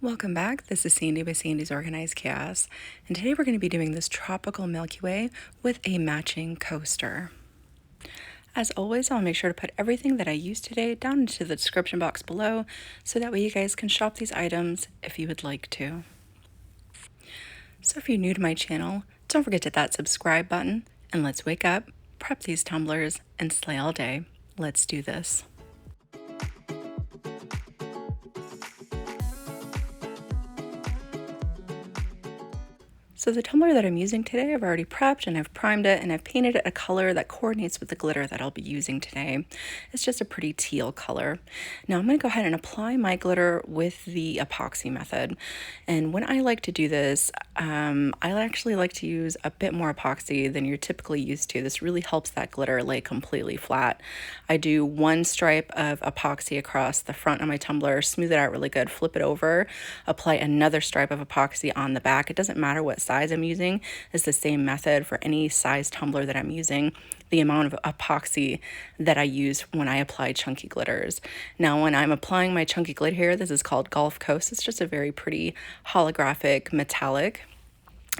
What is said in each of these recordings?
Welcome back. This is Sandy with Sandy's Organized Chaos, and today we're going to be doing this tropical Milky Way with a matching coaster. As always, I'll make sure to put everything that I used today down into the description box below so that way you guys can shop these items if you would like to. So if you're new to my channel, don't forget to hit that subscribe button, and let's wake up, prep these tumblers, and slay all day. Let's do this. So the tumbler that I'm using today, I've already prepped and I've primed it and I've painted it a color that coordinates with the glitter that I'll be using today. It's just a pretty teal color. Now I'm going to go ahead and apply my glitter with the epoxy method. And when I like to do this, I actually like to use a bit more epoxy than you're typically used to. This really helps that glitter lay completely flat. I do one stripe of epoxy across the front of my tumbler, smooth it out really good, flip it over, apply another stripe of epoxy on the back. It doesn't matter what size I'm using, is the same method for any size tumbler that I'm using, the amount of epoxy that I use when I apply chunky glitters. Now when I'm applying my chunky glitter here, this is called Gulf Coast. It's just a very pretty holographic metallic.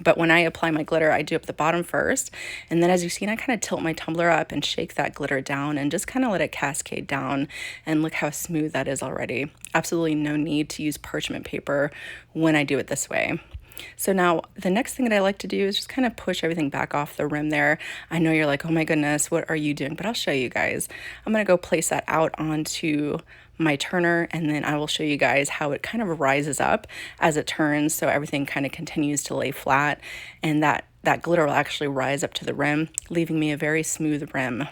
But when I apply my glitter, I do up the bottom first. And then as you've seen, I kind of tilt my tumbler up and shake that glitter down and just kind of let it cascade down. And look how smooth that is already. Absolutely no need to use parchment paper when I do it this way. So now the next thing that I like to do is just kind of push everything back off the rim there. I know you're like, oh my goodness, what are you doing? But I'll show you guys. I'm going to go place that out onto my turner, and then I will show you guys how it kind of rises up as it turns, so everything kind of continues to lay flat, and that glitter will actually rise up to the rim, leaving me a very smooth rim.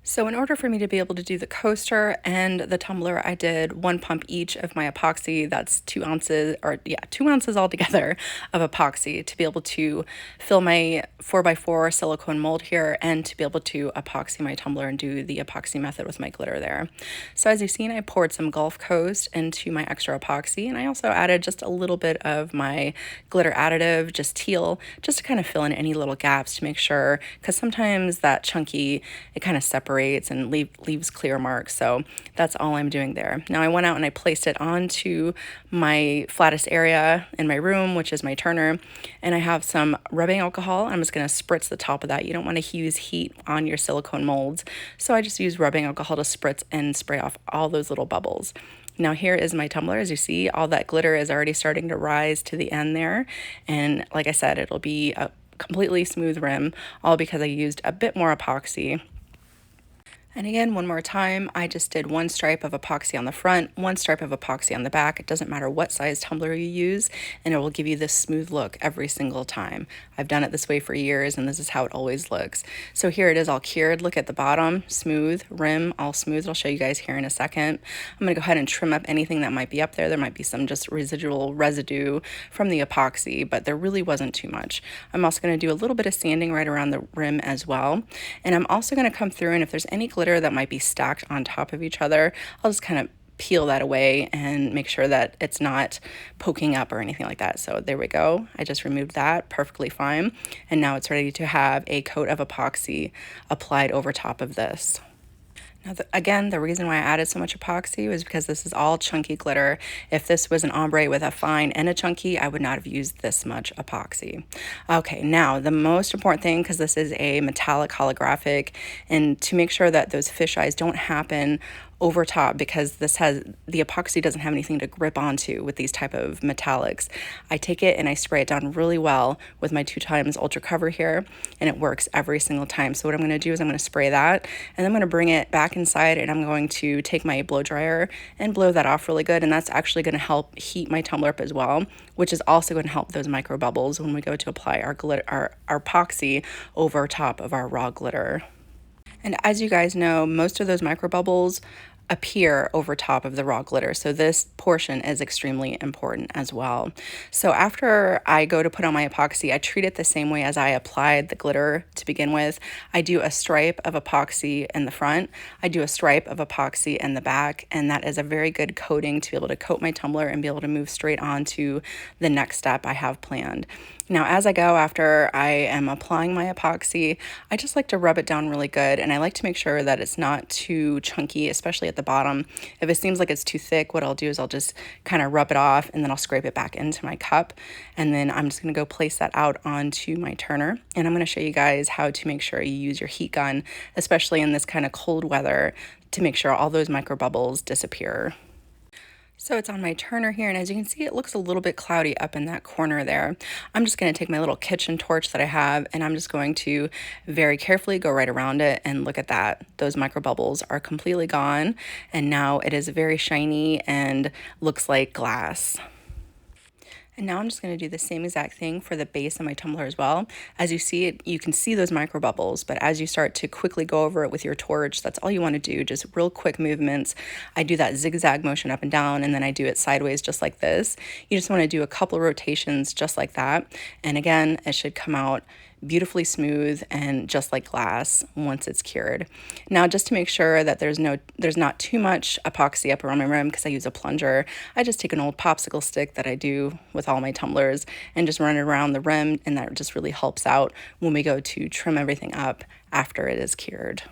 So in order for me to be able to do the coaster and the tumbler, I did 1 pump each of my epoxy. That's 2 ounces, or yeah, 2 ounces altogether of epoxy to be able to fill my 4x4 silicone mold here and to be able to epoxy my tumbler and do the epoxy method with my glitter there. So as you've seen, I poured some Gulf Coast into my extra epoxy, and I also added just a little bit of my glitter additive, just teal, just to kind of fill in any little gaps to make sure, because sometimes that chunky, it kind of separates and leaves clear marks. So that's all I'm doing there. Now I went out and I placed it onto my flattest area in my room, which is my turner, and I have some rubbing alcohol. I'm just going to spritz the top of that. You don't want to use heat on your silicone molds, so I just use rubbing alcohol to spritz and spray off all those little bubbles. Now here is my tumbler. As you see, all that glitter is already starting to rise to the end there, and like I said, it'll be a completely smooth rim, all because I used a bit more epoxy. And again, one more time, I just did 1 stripe of epoxy on the front, 1 stripe of epoxy on the back. It doesn't matter what size tumbler you use, and it will give you this smooth look every single time. I've done it this way for years, and this is how it always looks. So here it is all cured. Look at the bottom, smooth, rim, all smooth. I'll show you guys here in a second. I'm gonna go ahead and trim up anything that might be up there. There might be some just residual residue from the epoxy, but there really wasn't too much. I'm also gonna do a little bit of sanding right around the rim as well. And I'm also gonna come through, and if there's any glitter that might be stacked on top of each other, I'll just kind of peel that away and make sure that it's not poking up or anything like that. So there we go. I just removed that, perfectly fine. And now it's ready to have a coat of epoxy applied over top of this. Now, again, the reason why I added so much epoxy was because this is all chunky glitter. If this was an ombre with a fine and a chunky, I would not have used this much epoxy. Okay, now the most important thing, because this is a metallic holographic, and to make sure that those fish eyes don't happen over top, because this has, the epoxy doesn't have anything to grip onto with these type of metallics. I take it and I spray it down really well with my 2x ultra cover here, and it works every single time. So what I'm going to do is I'm going to spray that, and then I'm going to bring it back inside, and I'm going to take my blow dryer and blow that off really good, and that's actually going to help heat my tumbler up as well, which is also going to help those micro bubbles when we go to apply our glitter, our epoxy over top of our raw glitter. And as you guys know, most of those micro bubbles appear over top of the raw glitter. So this portion is extremely important as well. So after I go to put on my epoxy, I treat it the same way as I applied the glitter to begin with. I do a stripe of epoxy in the front, I do a stripe of epoxy in the back, and that is a very good coating to be able to coat my tumbler and be able to move straight on to the next step I have planned. Now, as I go after I am applying my epoxy, I just like to rub it down really good, and I like to make sure that it's not too chunky, especially at the bottom. If it seems like it's too thick, what I'll do is I'll just kind of rub it off, and then I'll scrape it back into my cup, and then I'm just going to go place that out onto my turner. And I'm going to show you guys how to make sure you use your heat gun, especially in this kind of cold weather, to make sure all those micro bubbles disappear. So it's on my turner here, and as you can see, it looks a little bit cloudy up in that corner there. I'm just going to take my little kitchen torch that I have, and I'm just going to very carefully go right around it, and look at that. Those micro bubbles are completely gone, and now it is very shiny and looks like glass. And now I'm just going to do the same exact thing for the base of my tumbler as well. As you see it, you can see those micro bubbles, but as you start to quickly go over it with your torch, that's all you want to do, just real quick movements. I do that zigzag motion up and down, and then I do it sideways just like this. You just want to do a couple of rotations just like that. And again, it should come out beautifully smooth and just like glass once it's cured. Now, just to make sure that there's not too much epoxy up around my rim, because I use a plunger, I just take an old popsicle stick that I do with all my tumblers and just run it around the rim, and that just really helps out when we go to trim everything up after it is cured.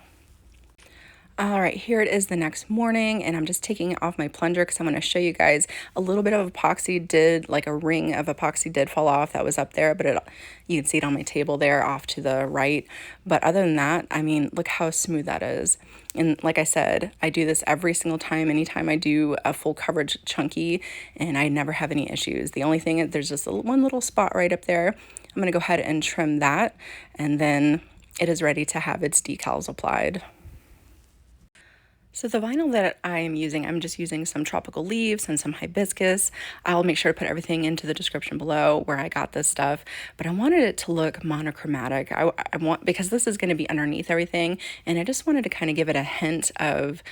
All right, here it is the next morning, and I'm just taking it off my plunger because I'm going to show you guys a little bit of epoxy did, like a ring of epoxy did fall off that was up there, but you can see it on my table there off to the right. But other than that, I mean, look how smooth that is. And like I said, I do this every single time, anytime I do a full coverage chunky, and I never have any issues. The only thing, there's just one little spot right up there. I'm going to go ahead and trim that, and then it is ready to have its decals applied. So the vinyl that I am using, I'm just using some tropical leaves and some hibiscus. I'll make sure to put everything into the description below where I got this stuff, but I wanted it to look monochromatic. I want, because this is going to be underneath everything, and I just wanted to kind of give it a hint of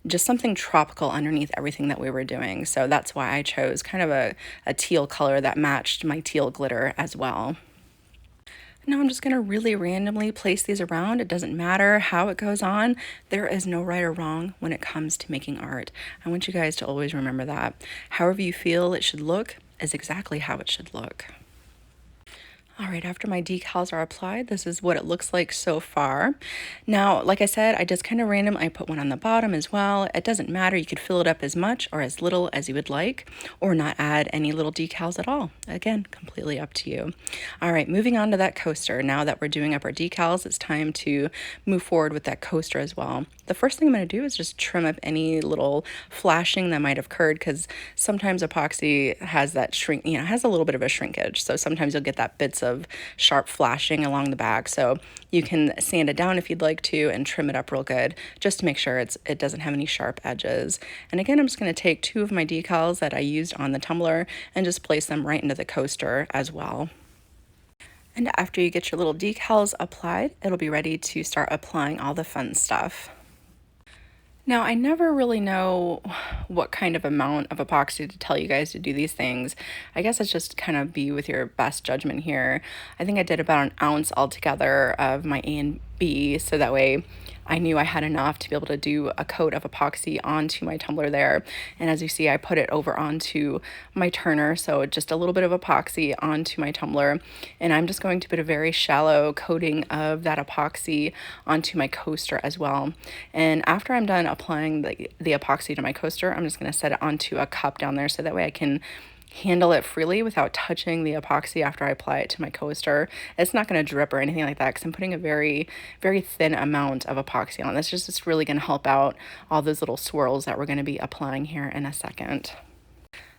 just something tropical underneath everything that we were doing. So that's why I chose kind of a teal color that matched my teal glitter as well. Now I'm just going to really randomly place these around. It doesn't matter how it goes on. There is no right or wrong when it comes to making art. I want you guys to always remember that. However you feel it should look is exactly how it should look. All right, after my decals are applied, this is what it looks like so far. Now, like I said, I just kind of I put one on the bottom as well. It doesn't matter. You could fill it up as much or as little as you would like, or not add any little decals at all. Again, completely up to you. All right, moving on to that coaster. Now that we're doing up our decals, it's time to move forward with that coaster as well. The first thing I'm going to do is just trim up any little flashing that might have occurred, because sometimes epoxy has that has a little bit of a shrinkage. So sometimes you'll get that bits of sharp flashing along the back. So you can sand it down if you'd like to and trim it up real good, just to make sure it doesn't have any sharp edges. And again, I'm just going to take 2 of my decals that I used on the tumbler and just place them right into the coaster as well. And after you get your little decals applied, it'll be ready to start applying all the fun stuff. Now, I never really know what kind of amount of epoxy to tell you guys to do these things. I guess it's just kind of be with your best judgment here. I think I did about an ounce altogether of my A and B, so that way I knew I had enough to be able to do a coat of epoxy onto my tumbler there. And as you see, I put it over onto my turner, so just a little bit of epoxy onto my tumbler. And I'm just going to put a very shallow coating of that epoxy onto my coaster as well. And after I'm done applying the epoxy to my coaster, I'm just going to set it onto a cup down there, so that way I can handle it freely without touching the epoxy after I apply it to my coaster. It's not going to drip or anything like that, because I'm putting a very, very thin amount of epoxy on this. It's really going to help out all those little swirls that we're going to be applying here in a second.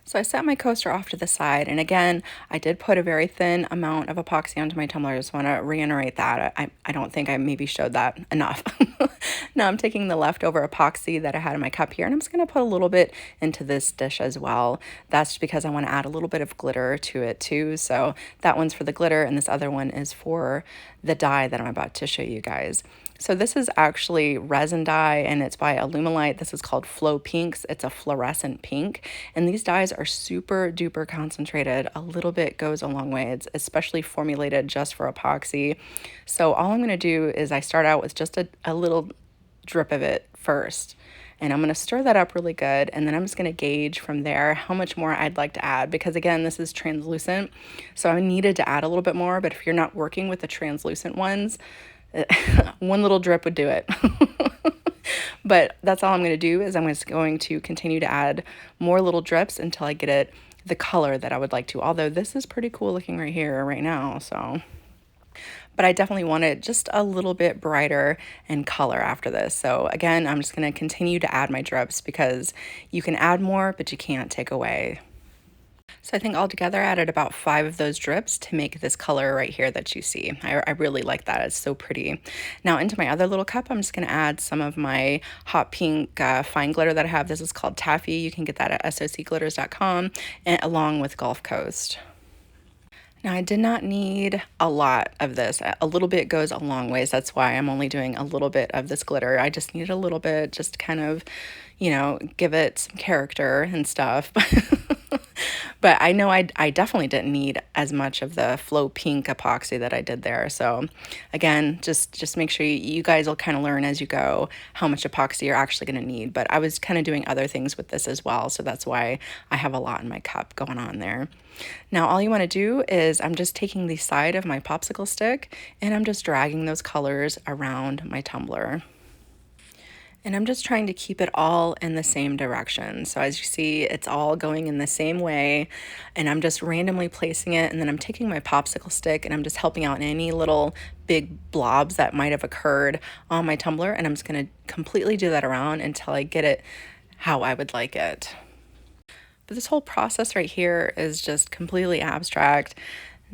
So I set my coaster off to the side, and again, I did put a very thin amount of epoxy onto my tumbler. I just want to reiterate that. I don't think I maybe showed that enough. Now I'm taking the leftover epoxy that I had in my cup here, and I'm just going to put a little bit into this dish as well. That's just because I want to add a little bit of glitter to it too. So that one's for the glitter, and this other one is for the dye that I'm about to show you guys. So this is actually resin dye, and it's by Alumilite. This is called Flow Pinks. It's a fluorescent pink, and these dyes are super duper concentrated. A little bit goes a long way. It's especially formulated just for epoxy. So all I'm going to do is I start out with just a little drip of it first. And I'm going to stir that up really good, and then I'm just going to gauge from there how much more I'd like to add, because again, this is translucent, so I needed to add a little bit more. But if you're not working with the translucent ones, one little drip would do it. But that's all I'm going to do, is I'm just going to continue to add more little drips until I get it the color that I would like to. Although this is pretty cool looking right here, right now, so. But I definitely want it just a little bit brighter in color after this. So again, I'm just going to continue to add my drips, because you can add more, but you can't take away. So I think altogether I added about 5 of those drips to make this color right here that you see. I really like that. It's so pretty. Now into my other little cup, I'm just going to add some of my hot pink fine glitter that I have. This is called Taffy. You can get that at socglitters.com, and along with Gulf Coast. Now, I did not need a lot of this. A little bit goes a long ways. That's why I'm only doing a little bit of this glitter. I just needed a little bit, just to kind of, give it some character and stuff. But I know I definitely didn't need as much of the flow pink epoxy that I did there. So again, just make sure you guys will kind of learn as you go how much epoxy you're actually going to need. But I was kind of doing other things with this as well, so that's why I have a lot in my cup going on there. Now all you want to do is, I'm just taking the side of my popsicle stick and I'm just dragging those colors around my tumbler. And I'm just trying to keep it all in the same direction. So as you see, it's all going in the same way, and I'm just randomly placing it, and then I'm taking my popsicle stick and I'm just helping out any little big blobs that might have occurred on my tumbler, and I'm just going to completely do that around until I get it how I would like it. But this whole process right here is just completely abstract.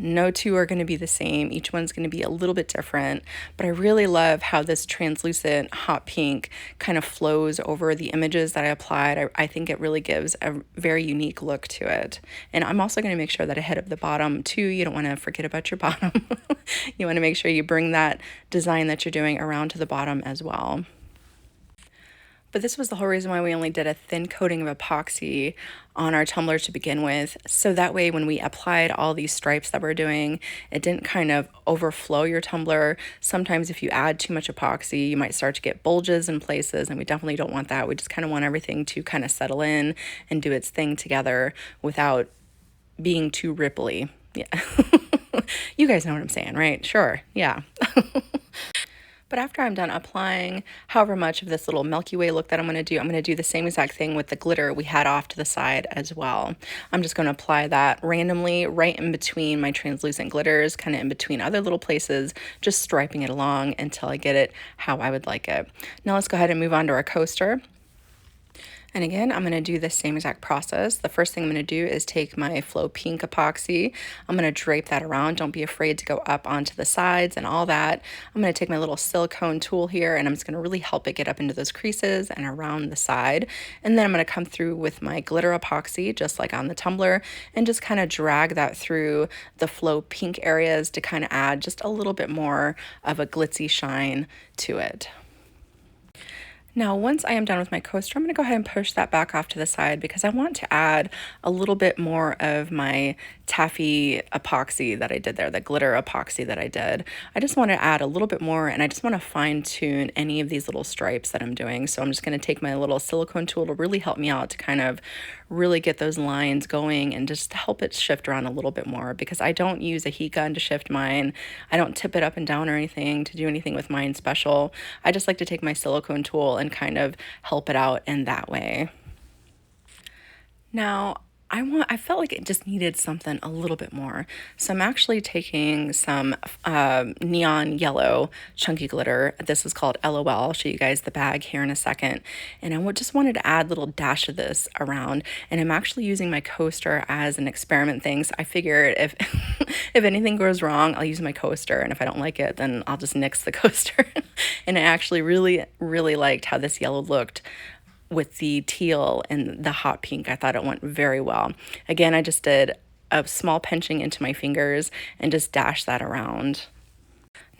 No two are going to be the same. Each one's going to be a little bit different, but I really love how this translucent hot pink kind of flows over the images that I applied. I think it really gives a very unique look to it. And I'm also going to make sure that I hit up the bottom too. You don't want to forget about your bottom. You want to make sure you bring that design that you're doing around to the bottom as well. But this was the whole reason why we only did a thin coating of epoxy on our tumbler to begin with. So that way when we applied all these stripes that we're doing, it didn't kind of overflow your tumbler. Sometimes if you add too much epoxy, you might start to get bulges in places, and we definitely don't want that. We just kind of want everything to kind of settle in and do its thing together without being too ripply. Yeah. You guys know what I'm saying, right? Sure. Yeah. But after I'm done applying however much of this little Milky Way look that I'm going to do the same exact thing with the glitter we had off to the side as well. I'm just going to apply that randomly right in between my translucent glitters, kind of in between other little places, just striping it along until I get it how I would like it. Now let's go ahead and move on to our coaster. And again, I'm going to do the same exact process. The first thing I'm going to do is take my Flow Pink epoxy. I'm going to drape that around. Don't be afraid to go up onto the sides and all that. I'm going to take my little silicone tool here, and I'm just going to really help it get up into those creases and around the side. And then I'm going to come through with my glitter epoxy, just like on the tumbler, and just kind of drag that through the Flow Pink areas to kind of add just a little bit more of a glitzy shine to it. Now, once I am done with my coaster, I'm going to go ahead and push that back off to the side, because I want to add a little bit more of my taffy epoxy that I did there, the glitter epoxy that I did. I just want to add a little bit more, and I just want to fine tune any of these little stripes that I'm doing. So I'm just going to take my little silicone tool to really help me out to kind of really get those lines going and just help it shift around a little bit more, because I don't use a heat gun to shift mine. I don't tip it up and down or anything to do anything with mine special. I just like to take my silicone tool and kind of help it out in that way. Now, I felt like it just needed something a little bit more. So I'm actually taking some neon yellow chunky glitter. This is called LOL. I'll show you guys the bag here in a second. And I just wanted to add a little dash of this around. And I'm actually using my coaster as an experiment thing. So I figured if if anything goes wrong, I'll use my coaster. And if I don't like it, then I'll just nix the coaster. And I actually really, really liked how this yellow looked with the teal and the hot pink. I thought it went very well. Again, I just did a small pinching into my fingers and just dashed that around.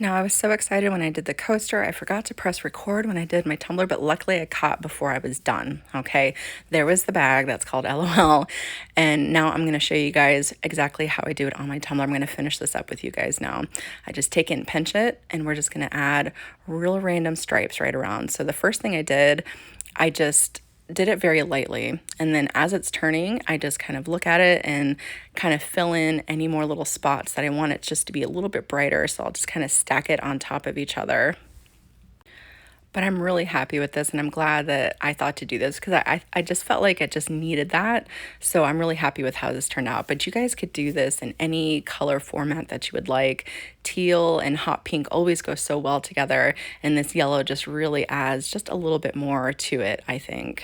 Now, I was so excited when I did the coaster. I forgot to press record when I did my tumbler, but luckily I caught before I was done. Okay, there was the bag that's called LOL. And now I'm going to show you guys exactly how I do it on my tumbler. I'm going to finish this up with you guys now. I just take it and pinch it, and we're just going to add real random stripes right around. So the first thing I did, I just did it very lightly, and then as it's turning, I just kind of look at it and kind of fill in any more little spots that I want it just to be a little bit brighter. So I'll just kind of stack it on top of each other. But I'm really happy with this, and I'm glad that I thought to do this because I just felt like it just needed that. So I'm really happy with how this turned out. But you guys could do this in any color format that you would like. Teal and hot pink always go so well together, and this yellow just really adds just a little bit more to it, I think.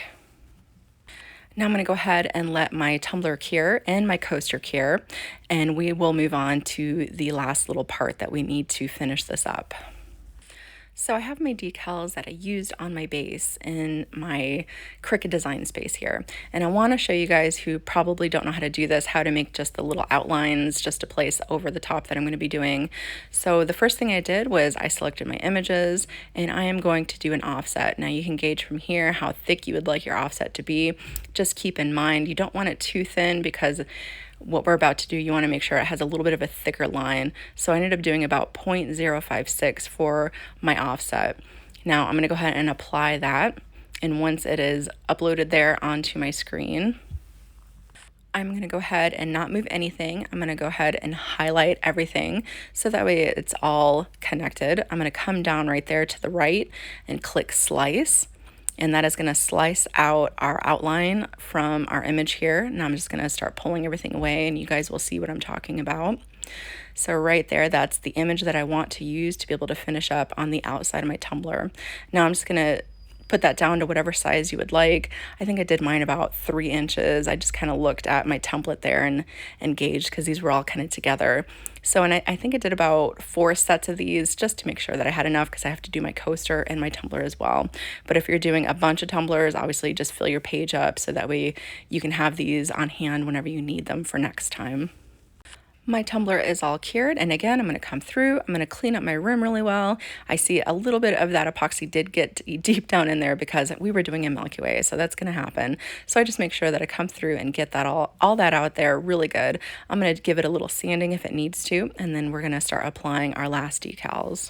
Now I'm going to go ahead and let my tumbler cure and my coaster cure, and we will move on to the last little part that we need to finish this up. So I have my decals that I used on my base in my Cricut Design space here. And I want to show you guys who probably don't know how to do this, how to make just the little outlines just to place over the top that I'm going to be doing. So the first thing I did was I selected my images, and I am going to do an offset. Now you can gauge from here how thick you would like your offset to be. Just keep in mind, you don't want it too thin because what we're about to do, you want to make sure it has a little bit of a thicker line. So I ended up doing about 0.056 for my offset. Now I'm going to go ahead and apply that. And once it is uploaded there onto my screen, I'm going to go ahead and not move anything. I'm going to go ahead and highlight everything so that way it's all connected. I'm going to come down right there to the right and click slice. And that is going to slice out our outline from our image here. Now I'm just going to start pulling everything away, and you guys will see what I'm talking about. So right there, that's the image that I want to use to be able to finish up on the outside of my tumbler. Now I'm just going to put that down to whatever size you would like. I think I did mine about 3 inches. I just kind of looked at my template there and gauged because these were all kind of together. So, and I think I did about 4 sets of these just to make sure that I had enough because I have to do my coaster and my tumbler as well. But if you're doing a bunch of tumblers, obviously just fill your page up so that way you can have these on hand whenever you need them for next time. My tumbler is all cured, and again, I'm going to come through, I'm going to clean up my rim really well. I see a little bit of that epoxy did get deep down in there because we were doing a Milky Way, so that's going to happen. So I just make sure that I come through and get that all that out there really good. I'm going to give it a little sanding if it needs to, and then we're going to start applying our last decals.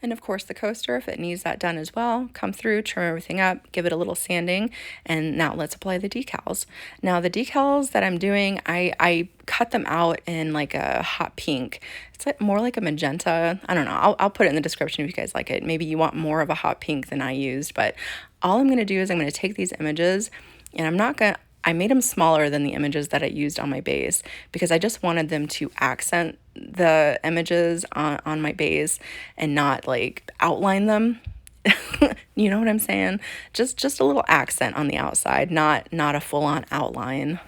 And of course the coaster, if it needs that done as well, come through, trim everything up, give it a little sanding, and now let's apply the decals. Now the decals that I'm doing, I cut them out in like a hot pink. It's like more like a magenta. I don't know. I'll put it in the description if you guys like it. Maybe you want more of a hot pink than I used, but all I'm going to do is I'm going to take these images, and I made them smaller than the images that I used on my base because I just wanted them to accent the images on my base and not like outline them. You know what I'm saying? Just a little accent on the outside, not a full-on outline.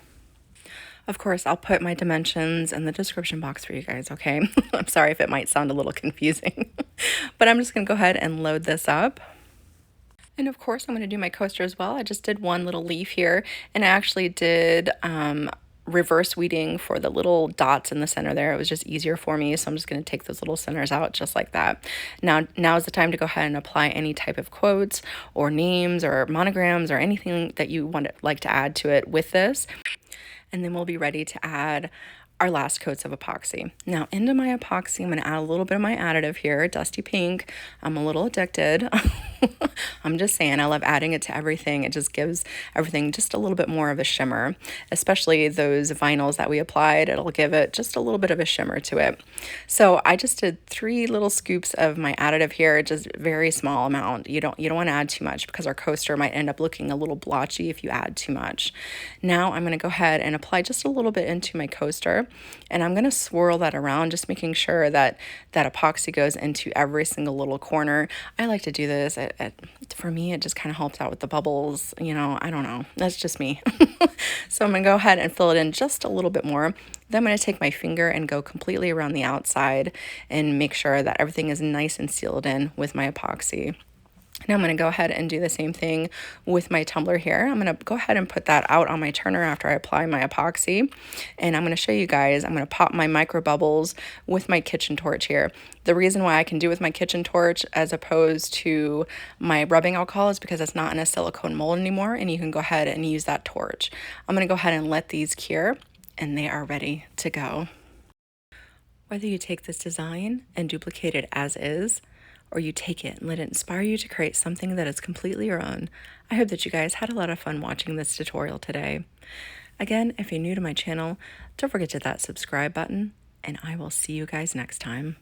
Of course, I'll put my dimensions in the description box for you guys, okay? I'm sorry if it might sound a little confusing, but I'm just going to go ahead and load this up. And of course, I'm going to do my coaster as well. I just did one little leaf here, and I actually did reverse weeding for the little dots in the center there. It was just easier for me, so I'm just going to take those little centers out just like that. Now is the time to go ahead and apply any type of quotes or names or monograms or anything that you like to add to it with this. And then we'll be ready to add our last coats of epoxy. Now into my epoxy, I'm going to add a little bit of my additive here, dusty pink. I'm a little addicted. I'm just saying, I love adding it to everything. It just gives everything just a little bit more of a shimmer, especially those vinyls that we applied. It'll give it just a little bit of a shimmer to it. So I just did 3 little scoops of my additive here, just very small amount. You don't want to add too much because our coaster might end up looking a little blotchy if you add too much. Now I'm going to go ahead and apply just a little bit into my coaster, and I'm going to swirl that around, just making sure that that epoxy goes into every single little corner. I like to do this. For me, it just kind of helps out with the bubbles. You know, I don't know. That's just me. So I'm going to go ahead and fill it in just a little bit more. Then I'm going to take my finger and go completely around the outside and make sure that everything is nice and sealed in with my epoxy. Now I'm going to go ahead and do the same thing with my tumbler here. I'm going to go ahead and put that out on my turner after I apply my epoxy. And I'm going to show you guys, I'm going to pop my micro bubbles with my kitchen torch here. The reason why I can do it with my kitchen torch as opposed to my rubbing alcohol is because it's not in a silicone mold anymore, and you can go ahead and use that torch. I'm going to go ahead and let these cure, and they are ready to go. Whether you take this design and duplicate it as is, or you take it and let it inspire you to create something that is completely your own, I hope that you guys had a lot of fun watching this tutorial today. Again, if you're new to my channel, don't forget to hit that subscribe button, and I will see you guys next time.